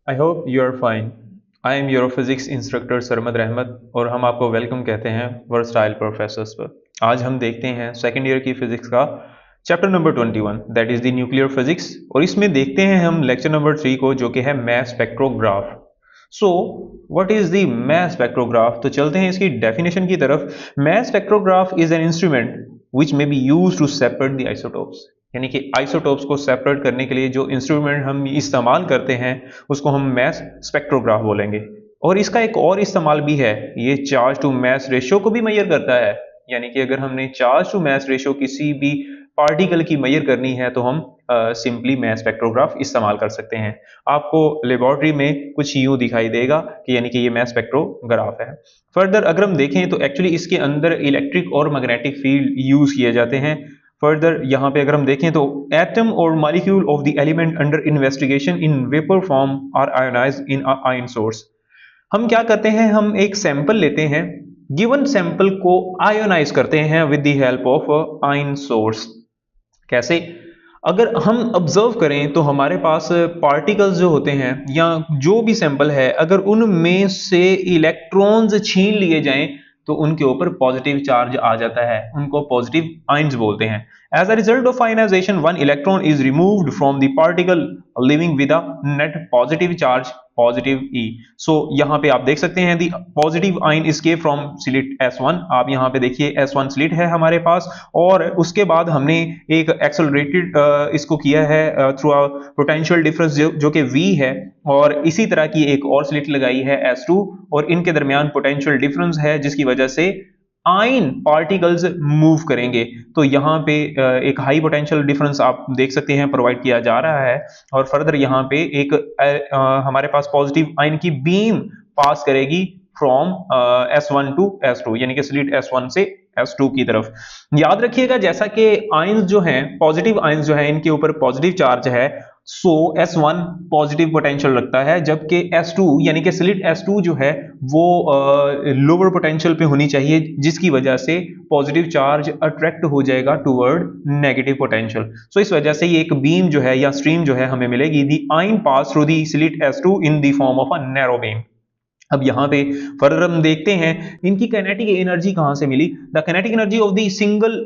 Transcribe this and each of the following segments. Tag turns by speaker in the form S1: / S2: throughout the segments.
S1: I hope you are fine. I am your physics instructor Sarmad Rahmat और हम आपको welcome कहते हैं वर्सटाइल प्रोफेसर्स पर। आज हम देखते हैं सेकेंड ईयर की फिजिक्स का chapter number 21 that is the nuclear physics, और इसमें देखते हैं हम लेक्चर नंबर 3 को, जो कि है mass spectrograph. So what is the mass spectrograph? तो चलते हैं इसकी डेफिनेशन की तरफ। Mass spectrograph is an instrument which may be use to separate the isotopes, यानी कि आइसोटोप्स को सेपरेट करने के लिए जो इंस्ट्रूमेंट हम इस्तेमाल करते हैं उसको हम मैस स्पेक्ट्रोग्राफ बोलेंगे। और इसका एक और इस्तेमाल भी है, ये चार्ज टू मैस रेशियो को भी मेजर करता है। यानी कि अगर हमने चार्ज टू मैस रेशियो किसी भी पार्टिकल की मेजर करनी है तो हम सिंपली मैस स्पेक्ट्रोग्राफ इस्तेमाल कर सकते हैं। आपको लेबोरेटरी में कुछ यूं दिखाई देगा कि यानी कि ये मैस स्पेक्ट्रोग्राफ है। फर्दर अगर हम देखें तो एक्चुअली इसके अंदर इलेक्ट्रिक और मैग्नेटिक फील्ड यूज किए जाते हैं। फर्दर यहाँ पे अगर हम देखें तो एटम और molecule of the element under investigation in vapour form are ionised in ion source. हम क्या करते हैं, हम एक सैंपल लेते हैं, गिवन सैंपल को आयोनाइज करते हैं with the help of ion source. कैसे? अगर हम ऑब्जर्व करें तो हमारे पास पार्टिकल्स जो होते हैं या जो भी सैंपल है, अगर उनमें से इलेक्ट्रॉन्स छीन लिए जाएं तो उनके ऊपर पॉजिटिव चार्ज आ जाता है, उनको पॉजिटिव आयंस बोलते हैं। As a result of ionization one electron is removed from the particle living with a net positive charge, positive E. So यहाँ पे आप देख सकते हैं दी पॉजिटिव आयन इसके फ्रॉम स्लिट S1। आप यहाँ पे देखिए S1 स्लिट है हमारे पास, और उसके बाद हमने एक एक्सेलरेटेड इसको किया है थ्रू अ पोटेंशियल डिफरेंस जो कि V है, और इसी तरह की एक और स्लिट लगाई है S2, और इनके दरमियान पोटेंशियल डिफरेंस है जिसकी वजह से आयन पार्टिकल्स मूव करेंगे। तो यहाँ पे एक हाई पोटेंशियल डिफरेंस आप देख सकते हैं प्रोवाइड किया जा रहा है, और फर्दर यहाँ पे एक हमारे पास पॉजिटिव आयन की बीम पास करेगी फ्रॉम S1 टू S2, यानी कि स्लिट S1 से S2 की तरफ। याद रखिएगा जैसा कि आयंस जो हैं, पॉजिटिव आयंस जो है, इनके ऊपर पॉजिटिव चार्ज है, सो S1 पॉजिटिव पोटेंशियल रखता है, जबकि S2 यानी कि स्लिट S2 जो है वो लोअर पोटेंशियल पे होनी चाहिए, जिसकी वजह से पॉजिटिव चार्ज अट्रैक्ट हो जाएगा टुवर्ड नेगेटिव पोटेंशियल। सो इस वजह से ये एक बीम जो है या स्ट्रीम जो है हमें मिलेगी, the ion pass through the slit S2 in the form of a narrow beam. अब यहाँ पे फर्दर हम देखते हैं इनकी काइनेटिक एनर्जी कहां से मिली। The kinetic energy of the single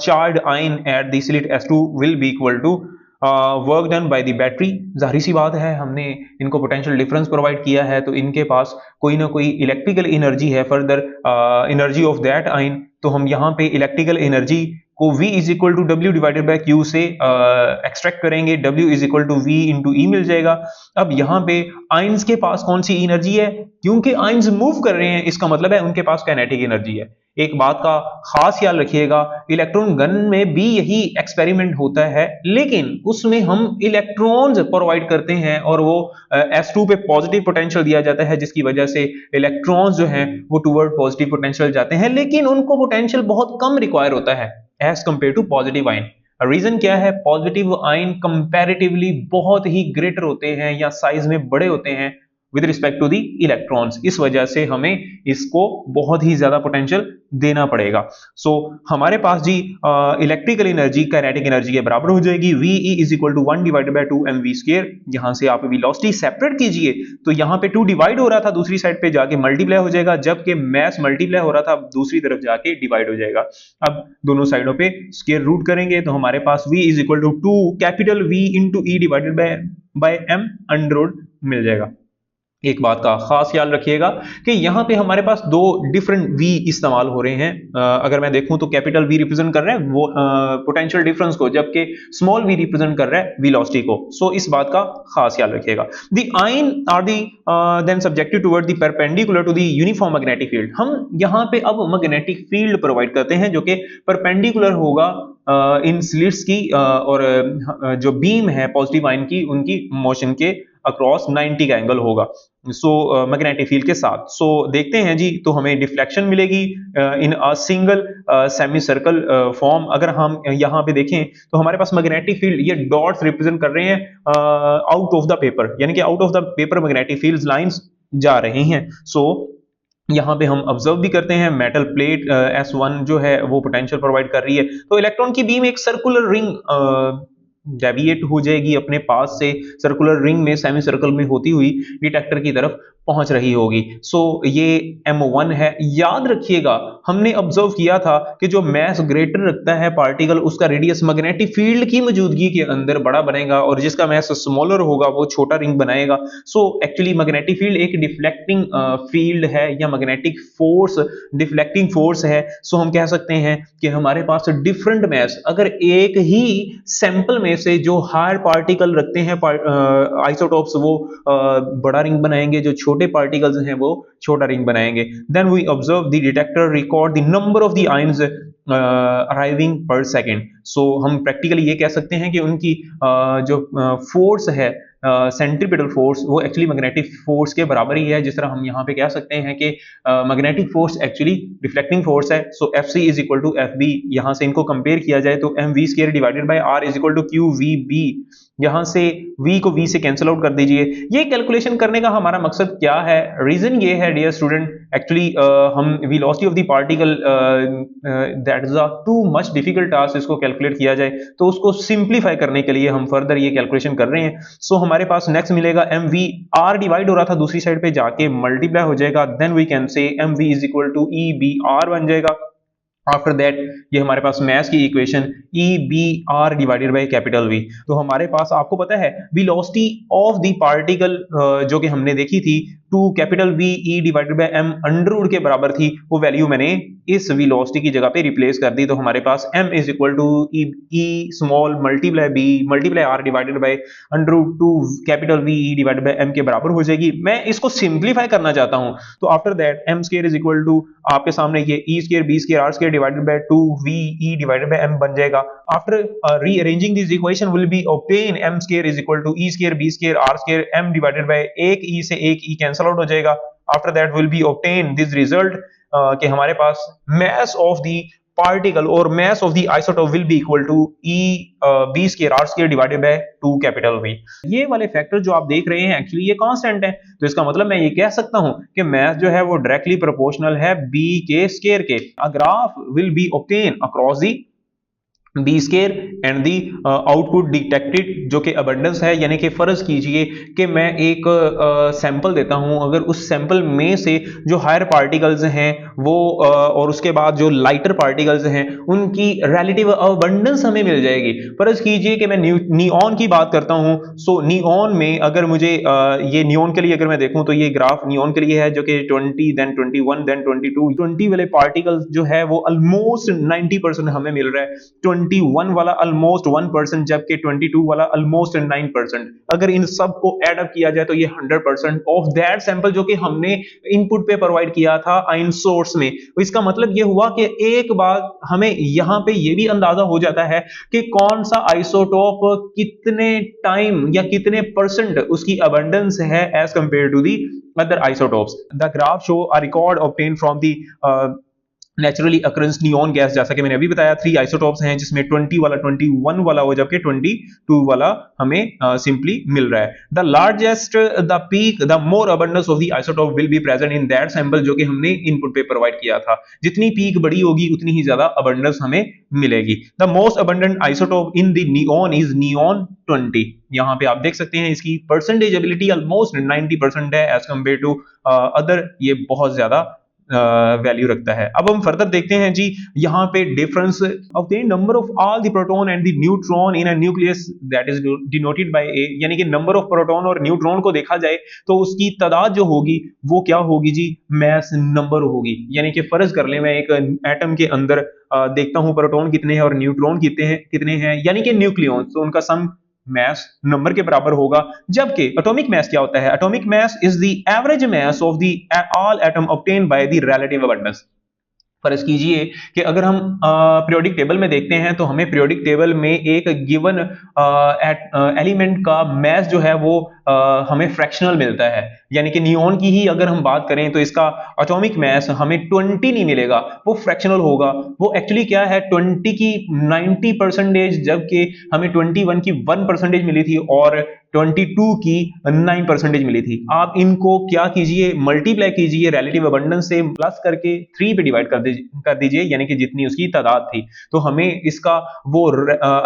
S1: charge ion at the slit S2 will be equal to work done by the battery. जाहिर सी बात है, हमने इनको पोटेंशियल डिफरेंस प्रोवाइड किया है तो इनके पास कोई ना कोई इलेक्ट्रिकल एनर्जी है। Further energy of that ion, तो हम यहाँ पे इलेक्ट्रिकल एनर्जी को V is equal to W divided by Q से एक्सट्रैक्ट करेंगे, W is equal to V into E मिल जाएगा। अब यहाँ पे आयंस के पास कौन सी एनर्जी है? क्योंकि आयंस मूव कर रहे हैं, इसका मतलब है उनके पास काइनेटिक एनर्जी है। एक बात का खास ख्याल रखिएगा, इलेक्ट्रॉन गन में भी यही एक्सपेरिमेंट होता है, लेकिन उसमें हम इलेक्ट्रॉन्स प्रोवाइड करते हैं और वो S2 पे पॉजिटिव पोटेंशियल दिया जाता है, जिसकी वजह से इलेक्ट्रॉन्स जो हैं वो टुवर्ड पॉजिटिव पोटेंशियल जाते हैं, लेकिन उनको पोटेंशियल बहुत कम रिक्वायर होता है as compared to positive ion. Reason क्या है? पॉजिटिव आयन कंपैरेटिवली बहुत ही ग्रेटर होते हैं या साइज में बड़े होते हैं with respect to the electrons, इस वजह से हमें इसको बहुत ही ज्यादा पोटेंशियल देना पड़ेगा। सो हमारे पास जी इलेक्ट्रिकल एनर्जी काइनेटिक एनर्जी के बराबर हो जाएगी, V E is equal to 1 divided by 2 mv square. यहां से आप वेलोसिटी सेपरेट कीजिए तो यहां पे 2 डिवाइड हो रहा था, दूसरी साइड पे जाके मल्टीप्लाई हो जाएगा, जबकि मैस मल्टीप्लाई हो रहा था दूसरी तरफ जाके डिवाइड हो जाएगा। अब दोनों साइडों पे स्क्वायर रूट करेंगे तो हमारे पास V is equal to 2 capital V into E divided by m under root मिल जाएगा। एक बात का खास ख्याल रखिएगा कि यहाँ पे हमारे पास दो डिफरेंट V इस्तेमाल हो रहे हैं। अगर मैं देखूं तो कैपिटल V रिप्रेजेंट कर रहा है वो पोटेंशियल डिफरेंस को, जबकि स्मॉल v रिप्रेजेंट कर रहा है वेलोसिटी को। सो इस बात का खास ख्याल रखिएगा। The ion are the then subjected toward the perpendicular to the uniform magnetic field. हम यहाँ पे अब मैग्नेटिक फील्ड प्रोवाइड करते हैं जो कि परपेंडिकुलर होगा इन स्लिट्स की, और जो बीम है पॉजिटिव आयन की उनकी मोशन के अक्रॉस 90 का एंगल होगा सो मैग्नेटिक फील्ड के साथ। सो देखते हैं जी, तो हमें डिफ्लेक्शन मिलेगी in a single semi circle form. अगर हम यहाँ पे देखें तो हमारे पास मैग्नेटिक फील्ड ये डॉट्स रिप्रेजेंट कर रहे हैं आउट ऑफ द पेपर, यानी कि out of the paper magnetic field lines जा रही हैं। सो यहाँ पे हम ऑब्जर्व भी करते हैं मेटल प्लेट S1 जो है वो पोटेंशियल प्रोवाइड कर रही है, तो इलेक्ट्रॉन की बीम एक सर्कुलर रिंग डेविएट हो जाएगी अपने पास से, सर्कुलर रिंग में, सेमी सर्कल में होती हुई डिटेक्टर की तरफ पहुंच रही होगी। सो ये M1 है। याद रखिएगा हमने ऑब्जर्व किया था कि जो मास ग्रेटर रखता है पार्टिकल, उसका रेडियस मैग्नेटिक फील्ड की मौजूदगी के अंदर बड़ा बनेगा और जिसका मास स्मॉलर होगा वो छोटा रिंग बनाएगा। सो एक्चुअली मैग्नेटिक फील्ड एक डिफ्लेक्टिंग फील्ड है या मैग्नेटिक फोर्स डिफ्लेक्टिंग फोर्स है। सो हम कह सकते हैं कि हमारे पास डिफरेंट मास, अगर एक ही सैंपल में से जो हायर पार्टिकल रखते हैं आइसोटोप्स, वो बड़ा रिंग बनाएंगे, जो छोटे पार्टिकल्स हैं वो छोटा रिंग बनाएंगे। Then we observe the detector record the number of the ions arriving per second. So हम प्रैक्टिकली ये कह सकते हैं कि उनकी जो फोर्स है, सेंट्रीपिटल फोर्स, वो एक्चुअली मैग्नेटिक फोर्स के बराबर ही है। जिस तरह हम यहाँ पे कह सकते हैं कि magnetic force actually reflecting force है। So F C is equal to F B, यहाँ से इनको कंपेयर किया जाए तो M V square divided by R is equal to Q V B. यहाँ से v को v से कैंसिल आउट कर दीजिए। ये कैलकुलेशन करने का हमारा मकसद क्या है? रीजन ये है डियर स्टूडेंट, एक्चुअली हम velocity of the particle, that is a too much difficult task, इसको कैलकुलेट किया जाए तो उसको सिंप्लीफाई करने के लिए हम फर्दर ये कैलकुलेशन कर रहे हैं। सो हमारे पास नेक्स्ट मिलेगा एम वी, आर डिवाइड हो रहा था दूसरी साइड पे जाके मल्टीप्लाई हो जाएगा, then we can say M V is equal to E B R बन जाएगा। आफ्टर दैट ये हमारे पास मैथ्स की equation E B R divided by capital V. तो हमारे पास आपको पता है वेलोसिटी ऑफ द पार्टिकल जो कि हमने देखी थी two capital V E divided by M under root के बराबर थी, वो वैल्यू मैंने इस वेलोसिटी की जगह पे रिप्लेस कर दी। तो हमारे पास m is equal to E small multiply B multiply R divided by under root two capital V E divided by M के बराबर हो जाएगी। मैं इसको सिंप्लीफाई करना चाहता हूं तो after that M square is equal to, आपके सामने ये E square B square R square divided by two V E divided by M बन जाएगा। After rearranging this equation will be obtain M square is equal to E square B square R square M divided by एक E से एक E cancel out हो जाएगा। After that will be obtain this result कि हमारे पास mass of the particle और mass of the isotope will be equal to E B square R square divided by 2 capital V। ये वाले factor जो आप देख रहे हैं एक्चुअली ये कांस्टेंट है, तो इसका मतलब मैं ये कह सकता हूं कि mass जो है वो डायरेक्टली प्रोपोर्शनल है B के स्क्वायर के। A graph will be obtained across the B square and the output detected, जो कि अबंडेंस है। यानी कि फर्ज कीजिए कि मैं एक सैंपल देता हूं, अगर उस सैंपल में से जो हायर पार्टिकल्स हैं वो और उसके बाद जो लाइटर पार्टिकल्स हैं उनकी रिलेटिव अबंडेंस हमें मिल जाएगी। फर्ज कीजिए कि मैं नियॉन की बात करता हूं। सो नियॉन में अगर मुझे ये नियॉन के लिए अगर मैं देखूं तो ये ग्राफ नियॉन के लिए है जो कि 20 देन 21 देन 22, 20 वाले पार्टिकल्स जो है वो ऑलमोस्ट 90% हमें मिल रहा है, 21 वाला ऑलमोस्ट 1%, जबकि 22 वाला ऑलमोस्ट 9%। अगर इन सब को ऐड अप किया जाए तो ये 100% ऑफ दैट सैंपल जो कि हमने इनपुट पे प्रोवाइड किया था आयन सोर्स में। तो इसका मतलब ये हुआ कि एक बार हमें यहां पे ये भी अंदाजा हो जाता है कि कौन सा आइसोटोप कितने टाइम या कितने परसेंट उसकी अबंडेंस है as compared to the other isotopes. The graph show a record obtain from the naturally occurrence neon gas, जैसा कि मैंने अभी बताया 3 आइसोटोप्स हैं जिसमें 20 वाला 21 वाला हो जबकि 22 वाला हमें सिंपली मिल रहा है। The largest the peak the more abundance of the isotope will be present in that sample, जो कि हमने इनपुट पे प्रोवाइड किया था। जितनी पीक बड़ी होगी उतनी ही ज्यादा अबंडेंस हमें मिलेगी। The most abundant isotope in the neon is neon 20। यहाँ पे आप देख सकते हैं इसकी परसेंटेज एबिलिटी ऑलमोस्ट 90% है एज कंपेयर टू अदर, ये बहुत ज्यादा वैल्यू रखता है। अब हम फर्दर देखते हैं जी, यहाँ पे difference of the number of all the proton and the neutron in a nucleus that is denoted by A, यानी कि नंबर ऑफ प्रोटॉन और न्यूट्रॉन को देखा जाए तो उसकी तादाद जो होगी वो क्या होगी जी, मास नंबर होगी। यानी कि फर्ज कर ले मैं एक एटम के अंदर देखता हूं प्रोटॉन कितने हैं और न्यूट्रॉन कितने हैं, यानी कि न्यूक्लियॉन्स, तो उनका सम मास नंबर के बराबर होगा। जबकि एटॉमिक मास क्या होता है? Atomic mass is the average mass of the all atom obtained by the relative abundance. फर्ज कीजिए कि अगर हम पीरियोडिक टेबल में देखते हैं तो हमें पीरियोडिक टेबल में एक गिवन एलिमेंट का मास जो है वो हमें फ्रैक्शनल मिलता है। यानी कि नियॉन की ही अगर हम बात करें तो इसका एटॉमिक मास हमें 20 नहीं मिलेगा, वो फ्रैक्शनल होगा। वो एक्चुअली क्या है, 20 की 90%, जबकि हमें 21 की 1% मिली थी और 22 की 9% मिली थी। आप इनको क्या कीजिए, मल्टीप्लाई कीजिए रिलेटिव अबंडेंस से, प्लस करके 3 पे डिवाइड कर दीजिए, यानी कि जितनी उसकी तादाद थी, तो हमें इसका वो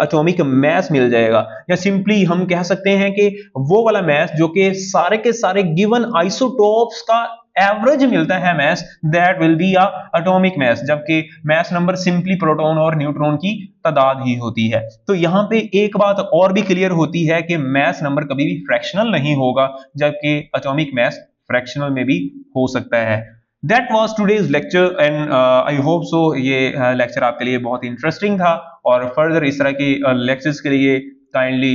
S1: एटॉमिक मास मिल जाएगा। या सिंपली हम कह सकते हैं कि वो वाला मास जो कि सारे के सारे गिवन आइसोटोप्स का एवरेज मिलता है mass, that will be a atomic mass, जबकि मास नंबर सिंपली प्रोटॉन और न्यूट्रॉन की तादाद ही होती है। तो यहां पे एक बात और भी क्लियर होती है कि मास नंबर कभी भी फ्रैक्शनल नहीं होगा, जबकि एटॉमिक मास फ्रैक्शनल में भी हो सकता है। That was today's lecture and I hope so ये लेक्चर आपके लिए बहुत इंटरेस्टिंग था, और फर्दर इस तरह की लेक्चर्स के लिए काइंडली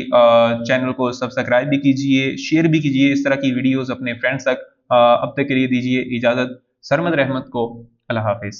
S1: चैनल को सब्सक्राइब भी कीजिए, शेयर भी कीजिए इस तरह की वीडियोस अपने फ्रेंड्स तक। अब तक के लिए दीजिए इजाजत। सरमद रहमत को अल्लाह हाफिज।